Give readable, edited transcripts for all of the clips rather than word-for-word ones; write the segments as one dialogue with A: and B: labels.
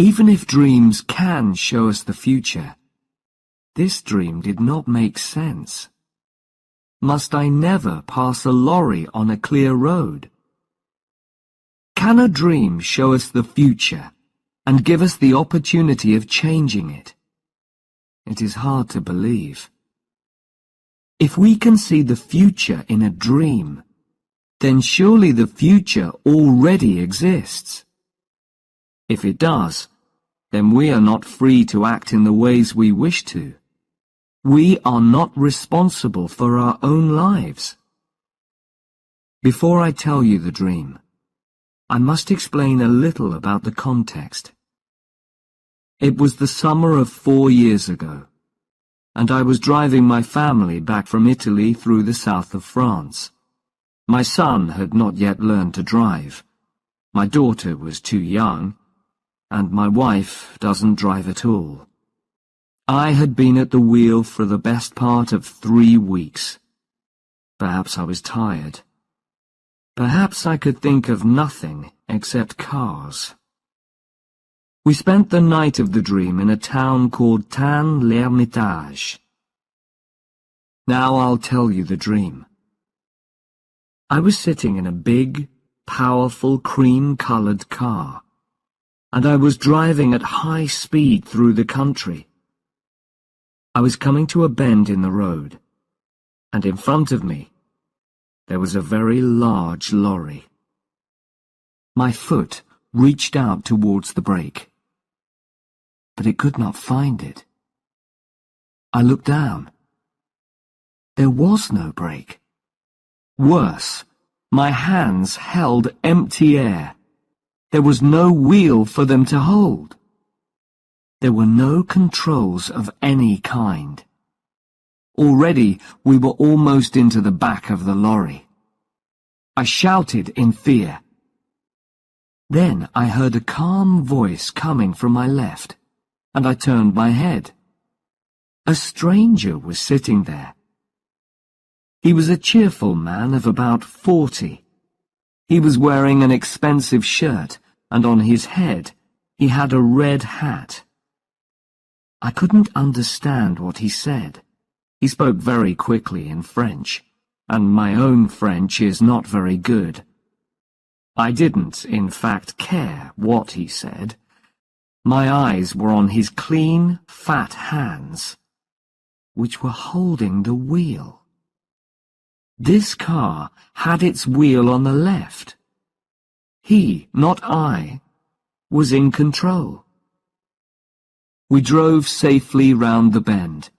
A: Even if dreams can show us the future, this dream did not make sense. Must I never pass a lorry on a clear road? Can a dream show us the future and give us the opportunity of changing it? It is hard to believe. If we can see the future in a dream, then surely the future already exists. If it does, then we are not free to act in the ways we wish to. We are not responsible for our own lives. Before I tell you the dream, I must explain a little about the context. It was the summer of 4 years ago, and I was driving my family back from Italy through the south of France. My son had not yet learned to drive. My daughter was too young, and my wife doesn't drive at all. I had been at the wheel for the best part of 3 weeks. Perhaps I was tired. Perhaps I could think of nothing except cars. We spent the night of the dream in a town called Tain-l'Hermitage. Now I'll tell you the dream. I was sitting in a big, powerful, cream-colored car, and I was driving at high speed through the country. I was coming to a bend in the road, and in front of me, there was a very large lorry. My foot reached out towards the brake, but it could not find it. I looked down. There was no brake. Worse, my hands held empty air. There was no wheel for them to hold. There were no controls of any kind. Already we were almost into the back of the lorry. I shouted in fear. Then I heard a calm voice coming from my left, and I turned my head. A stranger was sitting there. He was a cheerful man of about 40. He was wearing an expensive shirt, and on his head he had a red hat. I couldn't understand what he said. He spoke very quickly in French, and my own French is not very good. I didn't, in fact, care what he said. My eyes were on his clean, fat hands, which were holding the wheel. This car had its wheel on the left. He, not I, was in control. We drove safely round the bend.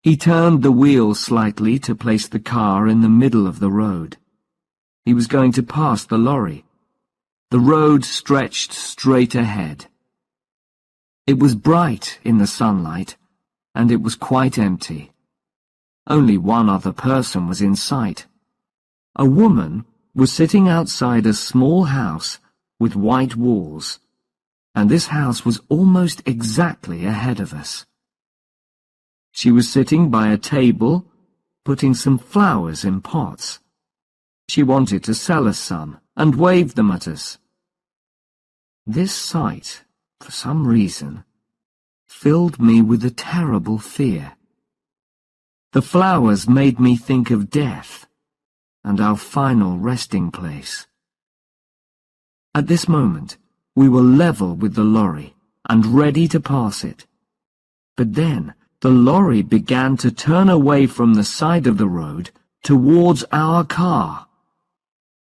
A: He turned the wheel slightly to place the car in the middle of the road. He was going to pass the lorry. The road stretched straight ahead. It was bright in the sunlight, and it was quite empty. Only one other person was in sight. A woman was sitting outside a small house with white walls, and this house was almost exactly ahead of us. She was sitting by a table, putting some flowers in pots. She wanted to sell us some, and waved them at us. This sight, for some reason, filled me with a terrible fear. The flowers made me think of death, and our final resting place. At this moment, we were level with the lorry, and ready to pass it. But then, the lorry began to turn away from the side of the road towards our car.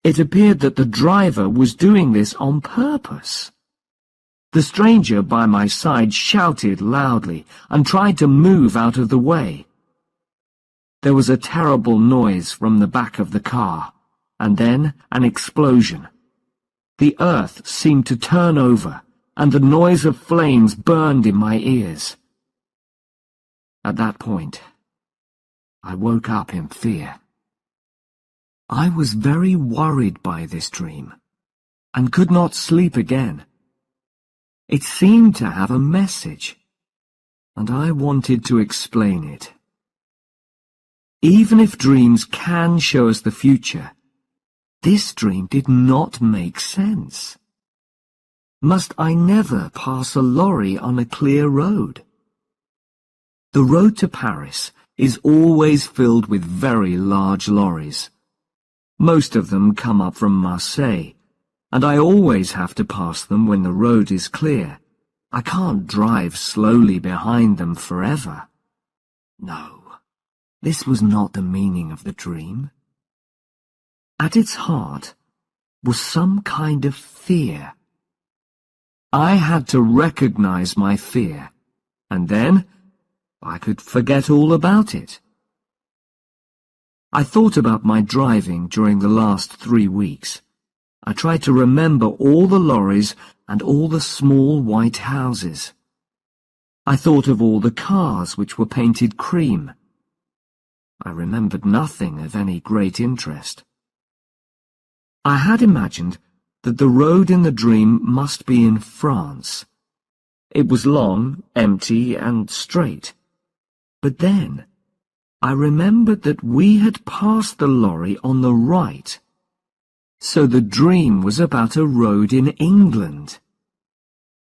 A: It appeared that the driver was doing this on purpose. The stranger by my side shouted loudly and tried to move out of the way. There was a terrible noise from the back of the car, and then an explosion. The earth seemed to turn over, and the noise of flames burned in my ears. At that point, I woke up in fear. I was very worried by this dream, and could not sleep again. It seemed to have a message, and I wanted to explain it. Even if dreams can show us the future, this dream did not make sense. Must I never pass a lorry on a clear road? The road to Paris is always filled with very large lorries. Most of them come up from Marseille, and I always have to pass them when the road is clear. I can't drive slowly behind them forever. No, this was not the meaning of the dream. At its heart was some kind of fear. I had to recognize my fear, and then I could forget all about it. I thought about my driving during the last 3 weeks. I tried to remember all the lorries and all the small white houses. I thought of all the cars which were painted cream. I remembered nothing of any great interest. I had imagined that the road in the dream must be in France. It was long, empty, and straight. But then I remembered that we had passed the lorry on the right. So the dream was about a road in England.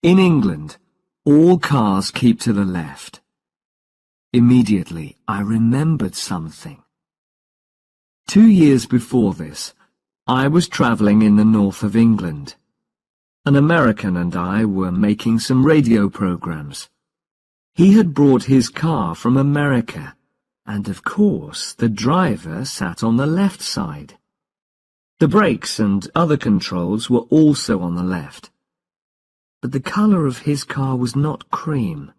A: In England, all cars keep to the left. Immediately, I remembered something. 2 years before this, I was travelling in the north of England. An American and I were making some radio programs. He had brought his car from America, and of course the driver sat on the left side. The brakes and other controls were also on the left. But the colour of his car was not cream.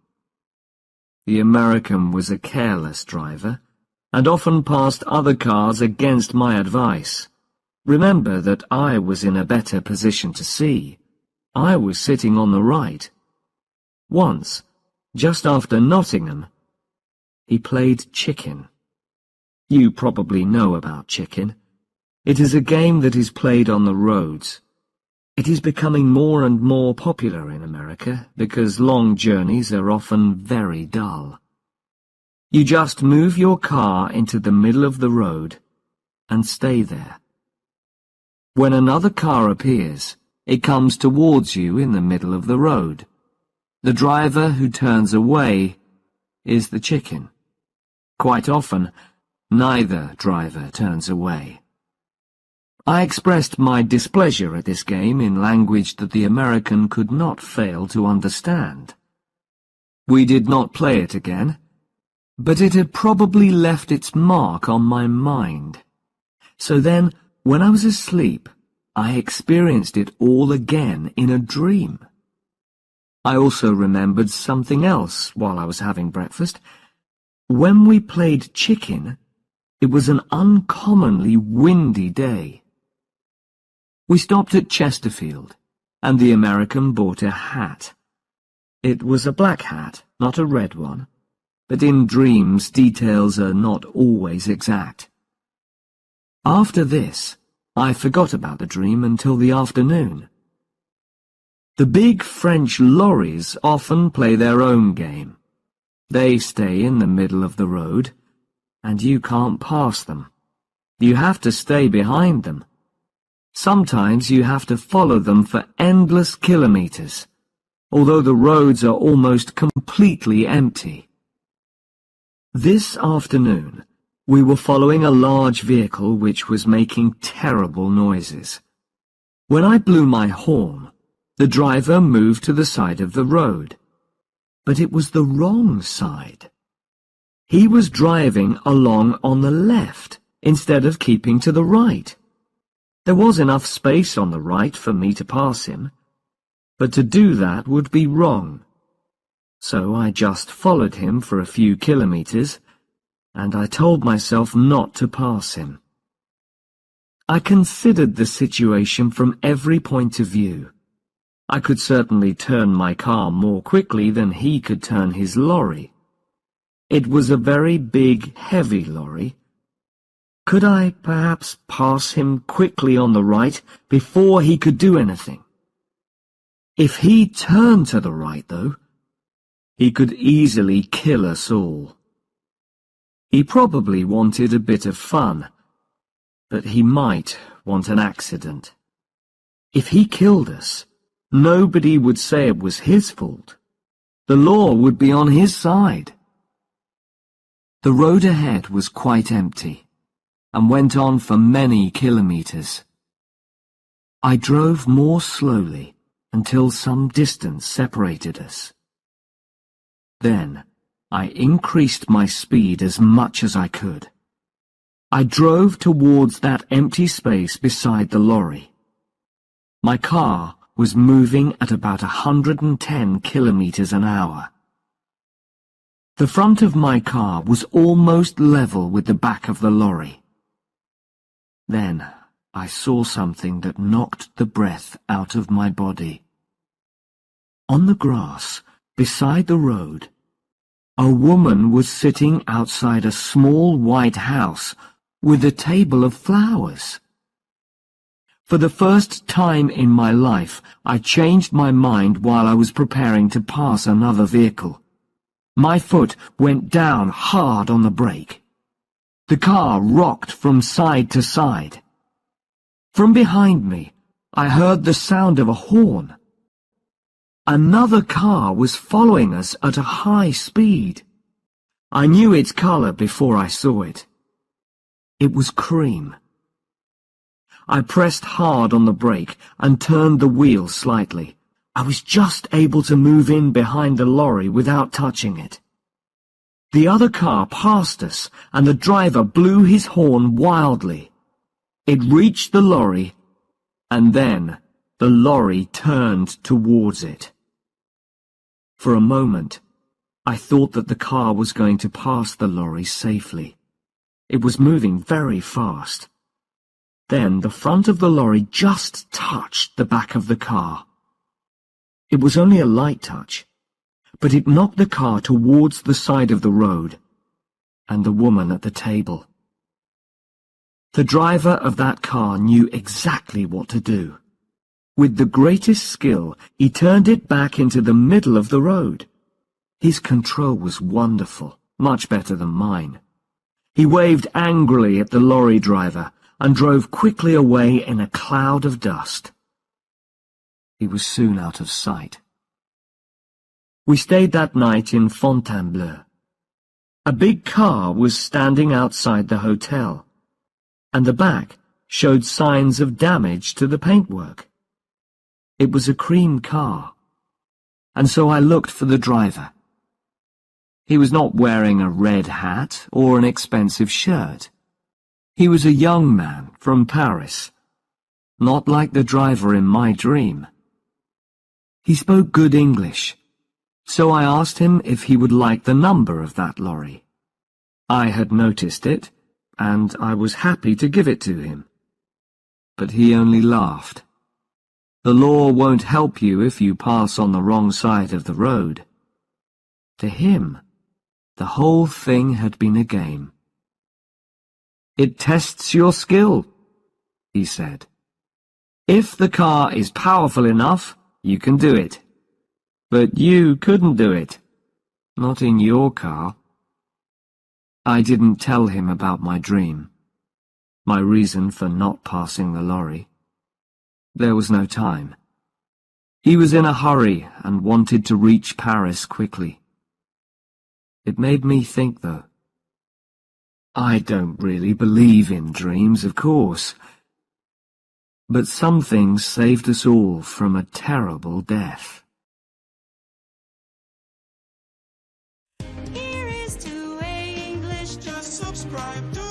A: The American was a careless driver, and often passed other cars against my advice. Remember that I was in a better position to see. I was sitting on the right. Once, just after Nottingham, he played chicken. You probably know about chicken. It is a game that is played on the roads. It is becoming more and more popular in America because long journeys are often very dull. You just move your car into the middle of the road and stay there. When another car appears, it comes towards you in the middle of the road. The driver who turns away is the chicken. Quite often, neither driver turns away. I expressed my displeasure at this game in language that the American could not fail to understand. We did not play it again, but it had probably left its mark on my mind. So then, when I was asleep, I experienced it all again in a dream. I also remembered something else while I was having breakfast. When we played chicken, it was an uncommonly windy day. We stopped at Chesterfield, and the American bought a hat. It was a black hat, not a red one, but in dreams details are not always exact. After this, I forgot about the dream until the afternoon. The big French lorries often play their own game. They stay in the middle of the road, and you can't pass them. You have to stay behind them. Sometimes you have to follow them for endless kilometers, although the roads are almost completely empty. This afternoon, we were following a large vehicle which was making terrible noises. When I blew my horn, the driver moved to the side of the road. But it was the wrong side. He was driving along on the left instead of keeping to the right. There was enough space on the right for me to pass him, but to do that would be wrong. So I just followed him for a few kilometers, and I told myself not to pass him. I considered the situation from every point of view. I could certainly turn my car more quickly than he could turn his lorry. It was a very big, heavy lorry. Could I perhaps pass him quickly on the right before he could do anything? If he turned to the right, though, he could easily kill us all. He probably wanted a bit of fun, but he might want an accident. If he killed us, nobody would say it was his fault. The law would be on his side. The road ahead was quite empty, and went on for many kilometers. I drove more slowly until some distance separated us. Then I increased my speed as much as I could. I drove towards that empty space beside the lorry. My car was moving at about 110 kilometers an hour. The front of my car was almost level with the back of the lorry. Then I saw something that knocked the breath out of my body. On the grass, beside the road, a woman was sitting outside a small white house with a table of flowers. For the first time in my life, I changed my mind while I was preparing to pass another vehicle. My foot went down hard on the brake. The car rocked from side to side. From behind me, I heard the sound of a horn. Another car was following us at a high speed. I knew its color before I saw it. It was cream. I pressed hard on the brake and turned the wheel slightly. I was just able to move in behind the lorry without touching it. The other car passed us, and the driver blew his horn wildly. It reached the lorry, and then the lorry turned towards it. For a moment, I thought that the car was going to pass the lorry safely. It was moving very fast. Then the front of the lorry just touched the back of the car. It was only a light touch, but it knocked the car towards the side of the road, and the woman at the table. The driver of that car knew exactly what to do. With the greatest skill, he turned it back into the middle of the road. His control was wonderful, much better than mine. He waved angrily at the lorry driver and drove quickly away in a cloud of dust. He was soon out of sight. We stayed that night in Fontainebleau. A big car was standing outside the hotel, and the back showed signs of damage to the paintwork. It was a cream car, and so I looked for the driver. He was not wearing a red hat or an expensive shirt. He was a young man from Paris, not like the driver in my dream. He spoke good English, so I asked him if he would like the number of that lorry. I had noticed it, and I was happy to give it to him. But he only laughed. The law won't help you if you pass on the wrong side of the road. To him, the whole thing had been a game. It tests your skill, he said. If the car is powerful enough, you can do it. But you couldn't do it. Not in your car. I didn't tell him about my dream, my reason for not passing the lorry. There was no time. He was in a hurry and wanted to reach Paris quickly. It made me think, though. I don't really believe in dreams, of course, but some things saved us all from a terrible death.
B: Here is to English, just subscribe to